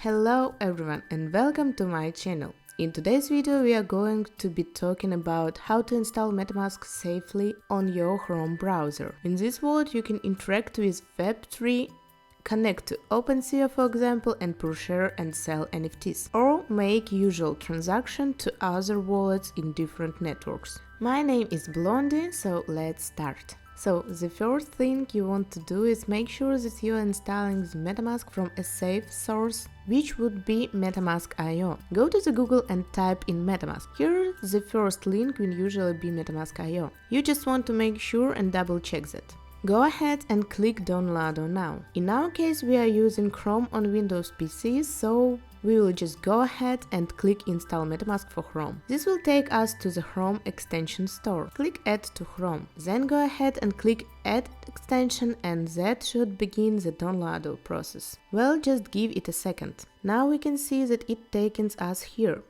Hello everyone and welcome to my channel. In today's video we are going to be talking about how to install MetaMask safely on your Chrome browser. In this wallet you can interact with Web3, connect to OpenSea for example, and purchase and sell NFTs, or make usual transaction to other wallets in different networks. My name is Blondie, so let's start. So the first thing you want to do is make sure that you are installing the MetaMask from a safe source, which would be MetaMask.io. Go to the Google and type in MetaMask. Here the first link will usually be MetaMask.io. You just want to make sure and double check that. Go ahead and click download now. In our case we are using Chrome on Windows PCs, so we will just go ahead and click install MetaMask for Chrome. This will take us to the Chrome extension store. Click add to Chrome. Then go ahead and click add extension, and that should begin the download process. Well, just give it a second. Now we can see that it takes us here.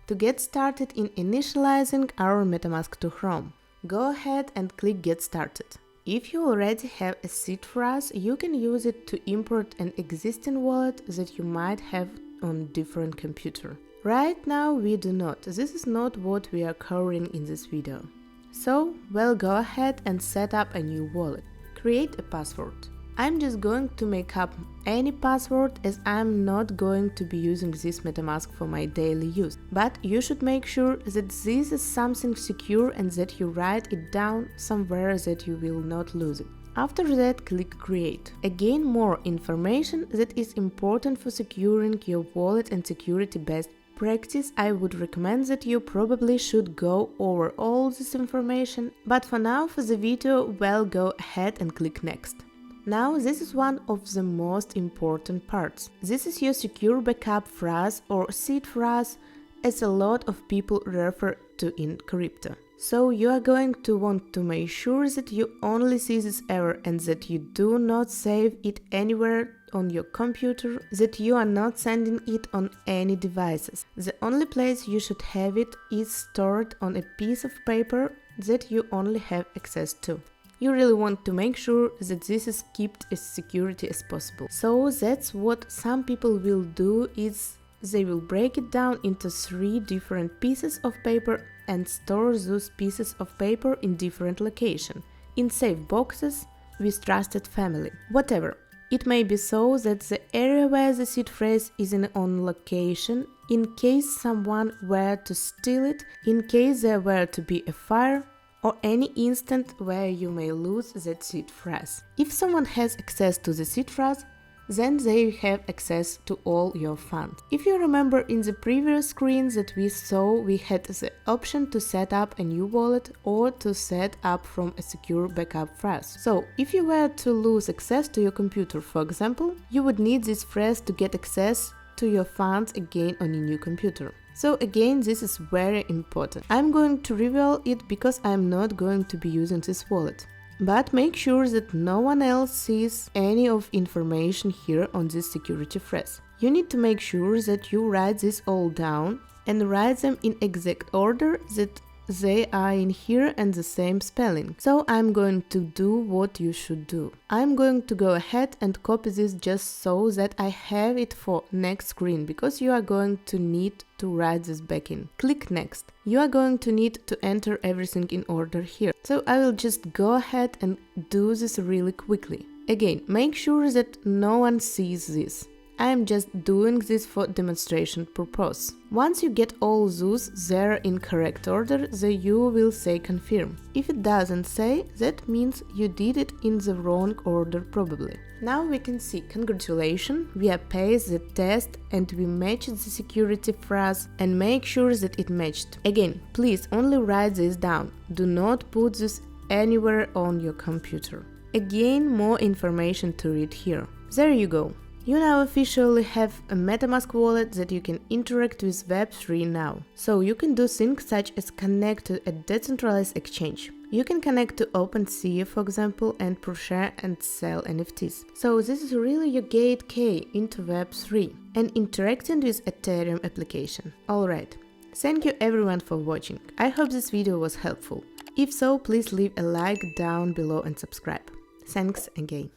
To get started in initializing our MetaMask to Chrome, go ahead and click get started. If you already have a seed phrase, you can use it to import an existing wallet that you might have on different computer. Right now we do not. This is not what we are covering in this video. So, well, go ahead and set up a new wallet. Create a password. I'm just going to make up any password as I'm not going to be using this MetaMask for my daily use. But you should make sure that this is something secure and that you write it down somewhere that you will not lose it. After that, click Create. Again, more information that is important for securing your wallet and security best practice. I would recommend that you probably should go over all this information, but for now, for the video, well, go ahead and click Next. Now, this is one of the most important parts. This is your secure backup phrase or seed phrase, as a lot of people refer to in crypto. So you are going to want to make sure that you only see this error and that you do not save it anywhere on your computer, that you are not sending it on any devices. The only place you should have it is stored on a piece of paper that you only have access to. You really want to make sure that this is kept as security as possible. So that's what some people will do, is they will break it down into 3 different pieces of paper and store those pieces of paper in different locations, in safe boxes, with trusted family, whatever. It may be so that the area where the seed phrase is on location, in case someone were to steal it, in case there were to be a fire, or any instant where you may lose that seed phrase. If someone has access to the seed phrase, then they have access to all your funds. If you remember, in the previous screen that we saw, we had the option to set up a new wallet or to set up from a secure backup phrase. So if you were to lose access to your computer, for example, you would need this phrase to get access to your funds again on a new computer. So again, this is very important. I'm going to reveal it because I'm not going to be using this wallet. But make sure that no one else sees any of information here on this security phrase. You need to make sure that you write this all down and write them in exact order that they are in here and the same spelling. So I'm going to do what you should do. I'm going to go ahead and copy this just so that I have it for next screen, because you are going to need to write this back in. Click Next. You are going to need to enter everything in order here. So I will just go ahead and do this really quickly. Again, make sure that no one sees this. I am just doing this for demonstration purpose. Once you get all those there in correct order, you will say confirm. If it doesn't say, that means you did it in the wrong order probably. Now we can see, congratulations, we have passed the test and we matched the security phrase, and make sure that it matched. Again, please only write this down. Do not put this anywhere on your computer. Again, more information to read here. There you go. You now officially have a MetaMask wallet that you can interact with Web3 now. So you can do things such as connect to a decentralized exchange. You can connect to OpenSea, for example, and purchase and sell NFTs. So this is really your gateway into Web3 and interacting with Ethereum application. Alright, thank you everyone for watching. I hope this video was helpful. If so, please leave a like down below and subscribe. Thanks again.